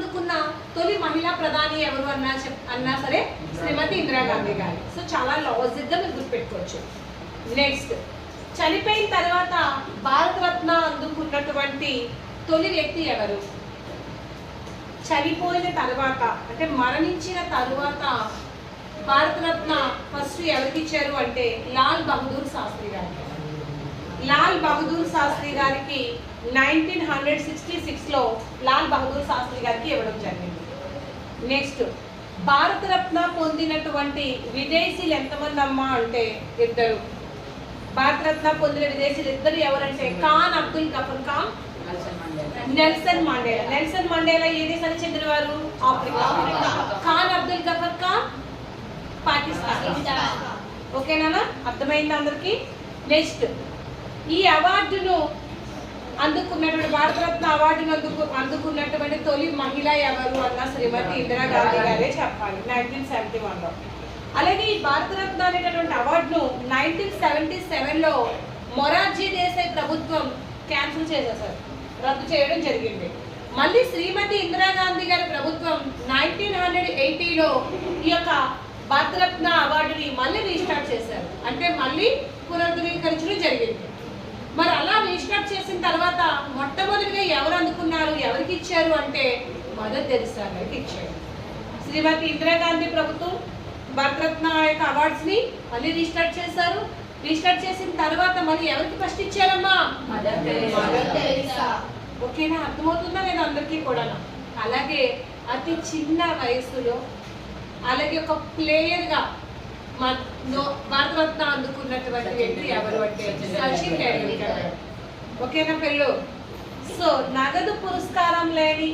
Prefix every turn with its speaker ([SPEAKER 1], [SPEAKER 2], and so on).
[SPEAKER 1] అందుకున్న తొలి మహిళా ప్రధాని ఎవరు అన్నా సరే శ్రీమతి ఇందిరాగాంధీ గారు. సో చాలా లాజిక్గా మీరు గుర్తుపెట్టుకోవచ్చు. నెక్స్ట్, చనిపోయిన తర్వాత భారతరత్న అందుకున్నటువంటి తొలి వ్యక్తి ఎవరు? చనిపోయిన తర్వాత అంటే మరణించిన తర్వాత భారతరత్న ఫస్ట్ ఎవరికి ఇచ్చారు అంటే లాల్ బహదూర్ శాస్త్రి గారికి. లాల్ బహదూర్ శాస్త్రి గారికి 1966లో లాల్ బహదూర్ శాస్త్రి గారికి ఇవ్వడం జరిగింది. నెక్స్ట్, భారతరత్న పొందినటువంటి విదేశీయులు ఎంతమంది అమ్మా అంటే 2. భారతరత్న పొందిన విదేశీయులు 2 ఎవరంటే Khan Abdul Gafar Khan, Nelson Mandela. Nelson Mandela ఏ దేశానికి చెందినవారు? ఆఫ్రికా. ఖాన్ అబ్దుల్ గఫర్ ఖాన్ పాకిస్తాన్. ఓకేనా, అర్థమైంది అందరికి? నెక్స్ట్, ఈ అవార్డును అందుకున్నటువంటి భారతరత్న అవార్డును అందుకున్నటువంటి తొలి మహిళ ఎవరు అన్న శ్రీమతి ఇందిరాగాంధీ గారే చెప్పాలి 1971లో. అలాగే ఈ భారతరత్న అనేటటువంటి అవార్డును 1977లో మొరార్జీ దేశాయ్ ప్రభుత్వం క్యాన్సిల్ చేసేసారు, రద్దు చేయడం జరిగింది. మళ్ళీ శ్రీమతి ఇందిరాగాంధీ గారి ప్రభుత్వం 1980లో ఈ యొక్క భారతరత్న అవార్డుని మళ్ళీ రీస్టార్ట్ చేశారు, అంటే మళ్ళీ పునరుద్ధరించడం జరిగింది. మరి అలా రీస్టార్ట్ చేసిన తర్వాత మొట్టమొదటిగా ఎవరు అందుకున్నారు, ఎవరికి ఇచ్చారు అంటే మదర్ తెరిసా గారికి ఇచ్చారు. శ్రీమతి ఇందిరాగాంధీ ప్రభుత్వం భారతరత్న యొక్క అవార్డ్స్ని మళ్ళీ రీస్టార్ట్ చేశారు. రీస్టార్ట్ చేసిన తర్వాత మళ్ళీ ఎవరికి ఫస్ట్ ఇచ్చారమ్మా? Mother Teresa. ఓకేనా, అర్థమవుతుందా లేదా అందరికీ కూడా? అలాగే అతి చిన్న వయసులో అలాగే ఒక ప్లేయర్గా భారతరత్న అందుకున్నటువంటి వ్యక్తి ఎవరు అంటే సచిన్ టెండూల్కర్. ఓకేనా పిల్లలు? సో నగదు పురస్కారం లేని